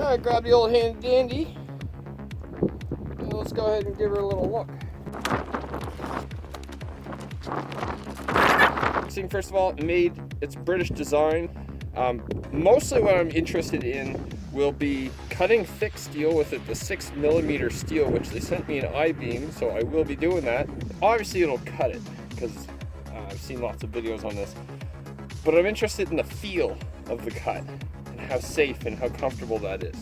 Alright, grab the old handy dandy. And let's go ahead and give her a little look. First of all, it's British design. Mostly what I'm interested in will be cutting thick steel with it, the 6mm steel, which they sent me an I-beam, so I will be doing that. Obviously it'll cut it, because I've seen lots of videos on this. But I'm interested in the feel of the cut, and how safe and how comfortable that is.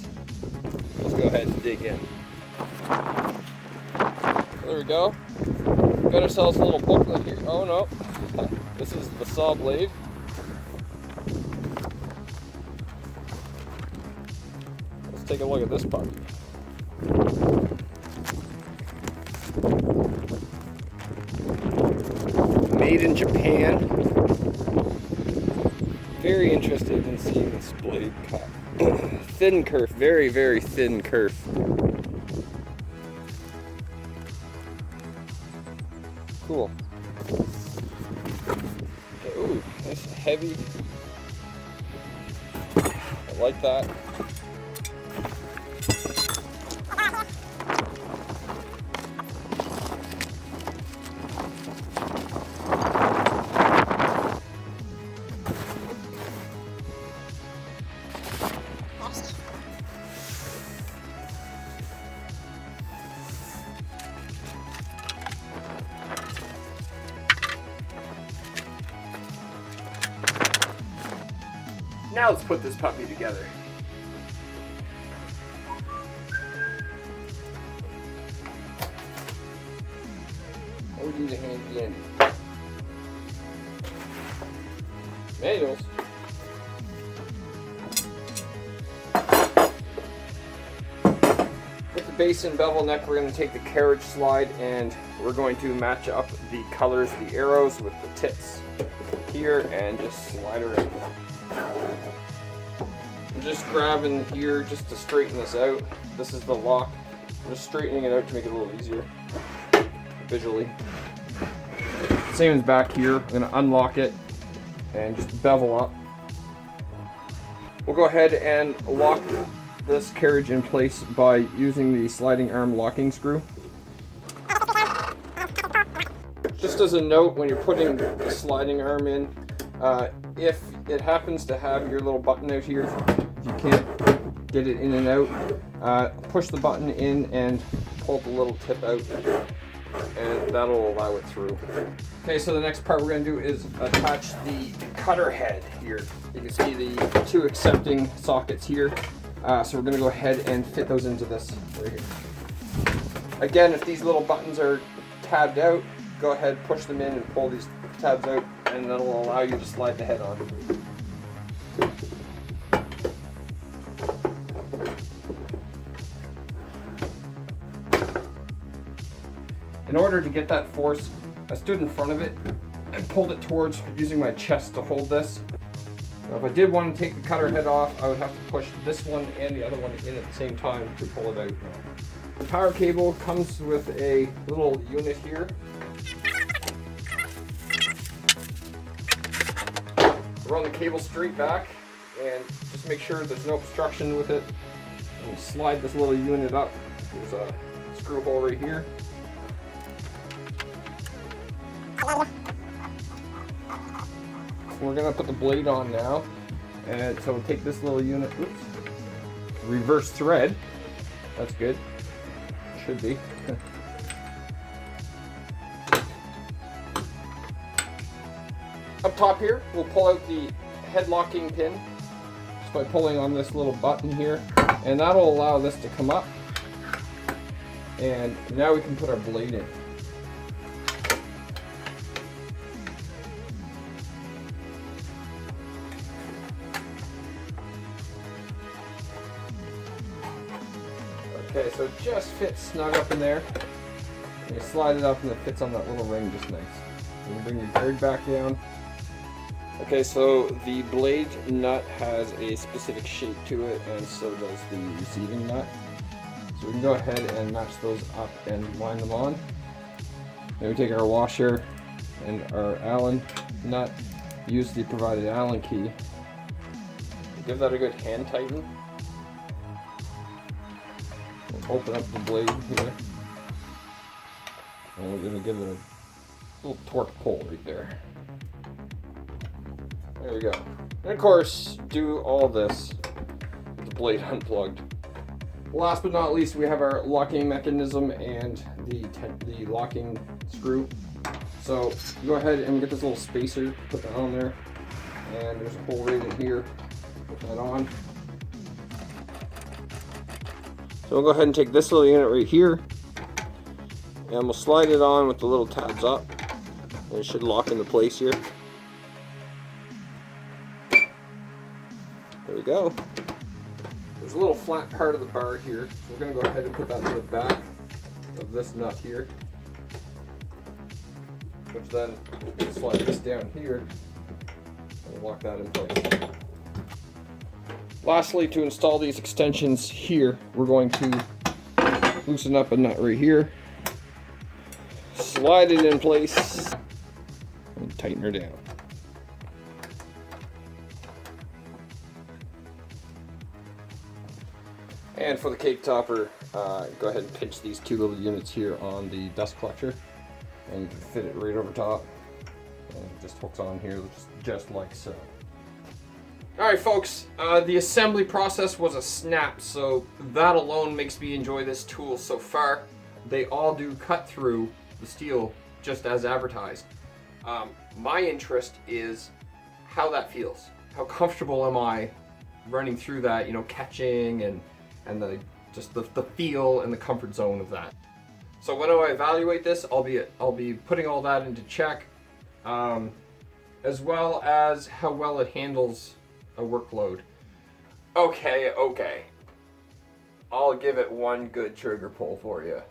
Let's go ahead and dig in. There we go. Got ourselves a little booklet here. Oh no, this is the saw blade. Let's take a look at this puppy. Made in Japan. Very interested in seeing this blade cut. Thin kerf, very, very thin kerf. Cool. Okay, ooh, nice and heavy. I like that. Now let's put this puppy together. What would do the handy dandy? Manuals. With the base and bevel neck, we're going to take the carriage slide and we're going to match up the colors of the arrows with the tips here and just slide her in. I'm just grabbing here just to straighten this out. This is the lock. I'm just straightening it out to make it a little easier visually. Same as back here. I'm going to unlock it and just bevel up. We'll go ahead and lock this carriage in place by using the sliding arm locking screw. Just as a note, when you're putting the sliding arm in, if it happens to have your little button out here, if you can't get it in and out, push the button in and pull the little tip out, and that'll allow it through. Okay, so the next part we're going to do is attach the cutter head here. You can see the two accepting sockets here. So we're going to go ahead and fit those into this right here. Again, if these little buttons are tabbed out, go ahead, push them in and pull these tabs out, and that'll allow you to slide the head on. In order to get that force, I stood in front of it and pulled it towards using my chest to hold this. Now, if I did want to take the cutter head off, I would have to push this one and the other one in at the same time to pull it out. The power cable comes with a little unit here. Run the cable straight back and just make sure there's no obstruction with it. And slide this little unit up. There's a screw hole right here. We're gonna put the blade on now, and so we'll take this little unit, oops, reverse thread, that's good, should be. Up top here, we'll pull out the head locking pin just by pulling on this little button here, and that'll allow this to come up, and now we can put our blade in. Okay, so it just fits snug up in there. And you slide it up and it fits on that little ring just nice. And you bring your guard back down. Okay, so the blade nut has a specific shape to it, and so does the receiving nut. So we can go ahead and match those up and line them on. Then we take our washer and our Allen nut, use the provided Allen key. Give that a good hand tighten. open up the blade here. And we're going to give it a little torque pull right there. There we go. And of course, do all this with the blade unplugged. Last but not least, we have our locking mechanism and the locking screw. So go ahead and get this little spacer, put that on there, and there's a hole right in here. Put that on. So we'll go ahead and take this little unit right here, and we'll slide it on with the little tabs up, and it should lock into place here. There we go. There's a little flat part of the bar here, so we're going to go ahead and put that to the back of this nut here, which then we'll slide this down here and lock that in place. Lastly, to install these extensions here, we're going to loosen up a nut right here, slide it in place, and tighten her down. And for the cake topper, go ahead and pinch these two little units here on the dust collector, and you can fit it right over top, and it just hooks on here just like so. Alright folks, the assembly process was a snap, so that alone makes me enjoy this tool so far. They all do cut through the steel just as advertised. My interest is how that feels. How comfortable am I running through that, you know, catching and just the feel and the comfort zone of that. So when I evaluate this, I'll be putting all that into check, as well as how well it handles a workload. Okay. I'll give it one good trigger pull for you.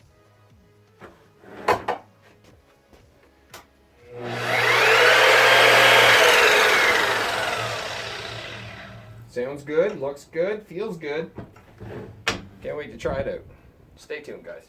Sounds good, looks good, feels good. Can't wait to try it out. Stay tuned, guys.